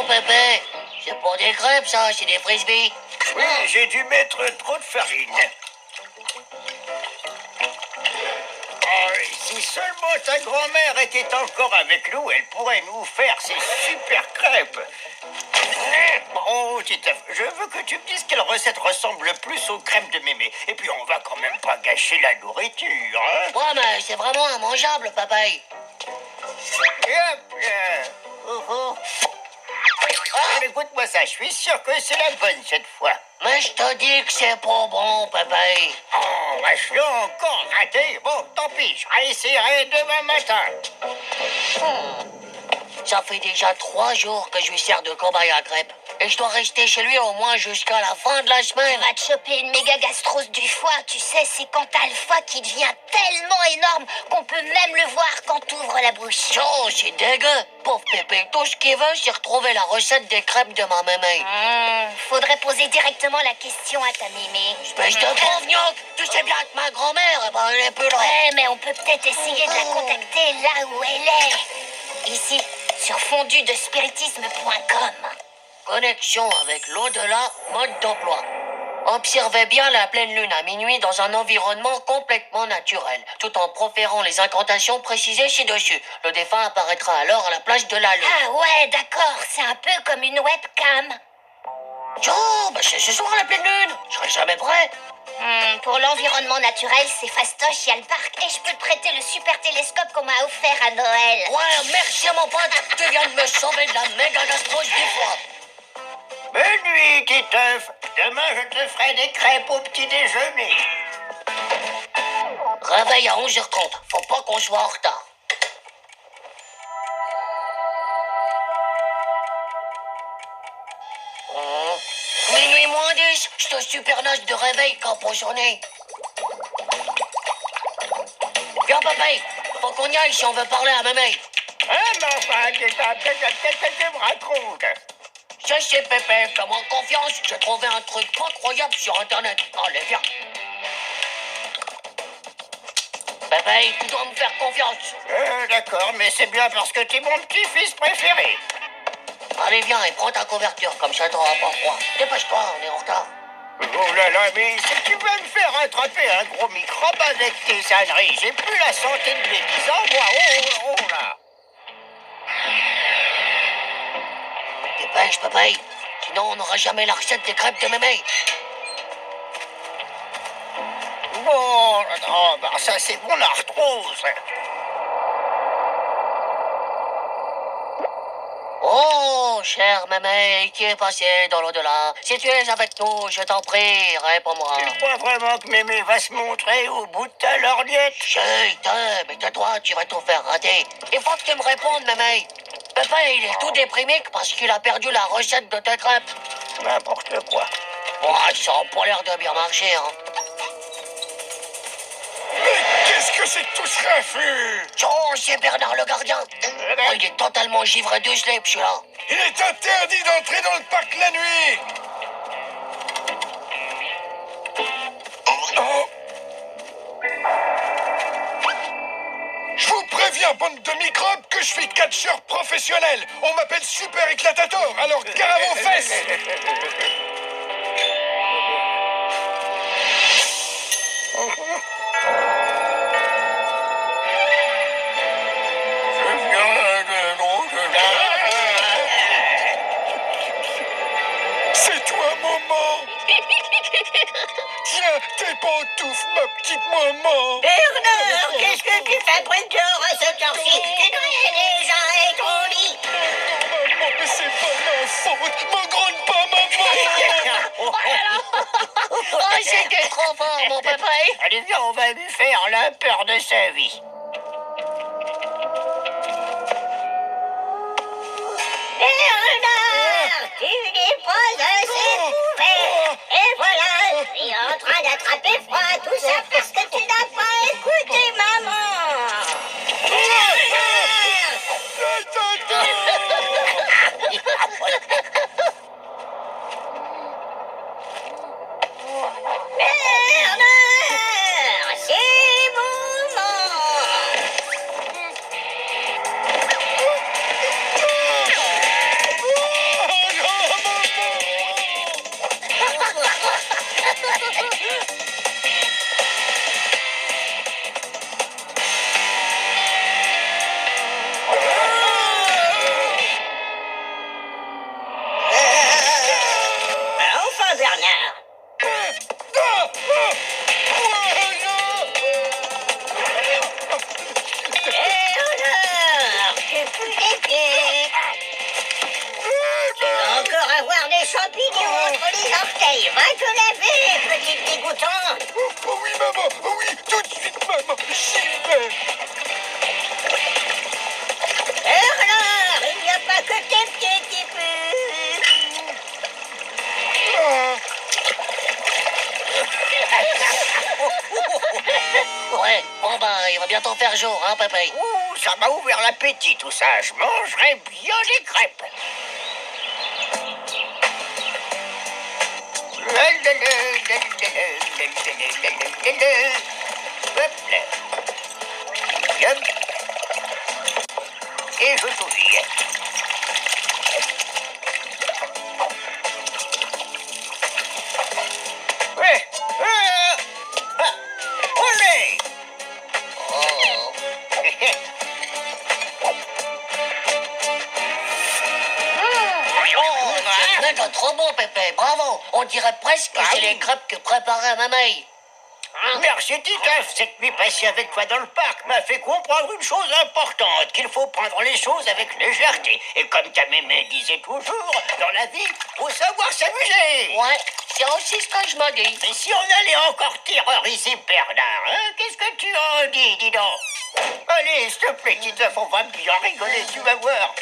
Pépé, c'est pour des crêpes, ça, c'est des frisbees. Oui, j'ai dû mettre trop de farine. Oh, si seulement ta grand-mère était encore avec nous, elle pourrait nous faire ces super crêpes. Bon, Titeuf, je veux que tu me dises quelle recette ressemble le plus aux crêpes de mémé. Et puis on va quand même pas gâcher la nourriture, hein? Ouais, mais c'est vraiment immangeable, Pépé. Et hop là. Oh, oh. Écoute-moi ça, je suis sûr que c'est la bonne cette fois. Mais je te dis que c'est pas bon, Pépé. Oh, je l'ai encore raté. Bon, tant pis, je réessayerai demain matin. Ça fait déjà 3 jours que je lui sers de cobaye à crêpes. Et je dois rester chez lui au moins jusqu'à la fin de la Tu semaine. vas te choper une méga gastrose du foie, tu sais, c'est quand t'as le foie qui devient tellement énorme qu'on peut même le voir quand t'ouvres la bouche. Oh, c'est dégueu. Pauvre Pépé, tout ce qu'il veut, c'est retrouver la recette des crêpes de ma mémé. Faudrait poser directement la question à ta mémé. Espèce de pauvre gnoc, tu sais bien que ma grand-mère, eh ben, elle est plus loin. Ouais, mais on peut peut-être essayer de la contacter là où elle est. Ici, sur fondudespiritisme.com. Connexion avec l'au-delà, mode d'emploi. Observez bien la pleine lune à minuit dans un environnement complètement naturel, tout en proférant les incantations précisées ci-dessus. Le défunt apparaîtra alors à la place de la lune. Ah ouais, d'accord, c'est un peu comme une webcam. Oh, bah c'est ce soir la pleine lune. Je serai jamais prêt. Pour l'environnement naturel, c'est fastoche, il y a le parc et je peux te prêter le super télescope qu'on m'a offert à Noël. Ouais, merci mon pote. Tu viens de me sauver de la méga gastrose du foie. Bonne nuit, Titeuf. Demain, je te ferai des crêpes au petit déjeuner. Réveil à 11h30. Faut pas qu'on soit en retard. Minuit moins 10, je te super nage de réveil quand pour sonner. Viens, Pépé, faut qu'on y aille si on veut parler à mémé. Ah, mais enfin, tu me racontes. Je sais, Pépé, fais-moi confiance. J'ai trouvé un truc incroyable sur Internet. Allez, viens. Pépé, tu dois me faire confiance. D'accord, mais c'est bien parce que t'es mon petit-fils préféré. Allez, viens et prends ta couverture, comme ça t'auras pas froid. Dépêche-toi, on est en retard. Oh là là, mais si tu veux me faire attraper un gros microbe avec tes âneries, j'ai plus la santé de mes 10 ans, moi. Oh, oh là. Dépêche, Pépé. Sinon, on n'aura jamais la recette des crêpes de mémé. Bon, oh, bah ça c'est mon arthrose. Oh, chère mémé, qui est passé dans l'au-delà. Si tu es avec nous, je t'en prie, réponds-moi. Tu crois vraiment que mémé va se montrer au bout de ta lorgnette? Chut, mais tais-toi, tu vas tout faire rater. Il faut que tu me répondes, mémé. Pépé, il est tout déprimé parce qu'il a perdu la recette de tes crêpes. N'importe quoi. Bon, ça a pas l'air de bien marcher, hein. Qu'est-ce que c'est que tout ce raffut? Oh, c'est Bernard le gardien. Oh, il est totalement givré de slip, celui-là. Il est interdit d'entrer dans le parc la nuit. Oh. Je vous préviens, bande de microbes, que je suis catcheur professionnel. On m'appelle Super Éclatator, alors gare à vos fesses. C'est toi, maman. Tiens, tes pantoufles, ma petite maman. Bernard, qu'est-ce que tu fabriques dehors à cette heure-ci? Tu devrais déjà être au lit. Non, maman, mais c'est pas ma faute. Me gronde pas, maman. Oh, c'était trop fort, mon pépé. Allez, viens, on va lui faire la peur de sa vie. Bernard, tu n'es pas assez ouvert. Et voilà, tu es en train d'attraper froid. Tout ça parce que tu n'as pas écouté maman. Bernard, c'est moment. Bernard, il n'y a pas que tes pieds qui puent. Ouais, bon bah, il va bientôt faire jour, hein, Pépé? Ouh, ça m'a ouvert l'appétit tout ça. Je mangerai bien des crêpes. Hop là. Yum. Et je touille. Ouais. Ah. Olé. Oh. Oh, c'est méga trop bon, Pépé, bravo. On dirait presque que Ah c'est oui. les crêpes que préparait mamie. Merci Titeuf, cette nuit passée avec toi dans le parc m'a fait comprendre une chose importante, qu'il faut prendre les choses avec légèreté. Et comme ta mémé disait toujours, dans la vie, faut savoir s'amuser. Ouais, c'est aussi ce que je me dis. Mais si on allait encore terroriser Bernard, hein, qu'est-ce que tu en dis, dis donc? Allez, s'il te plaît, Titeuf, on va bien rigoler, tu vas voir.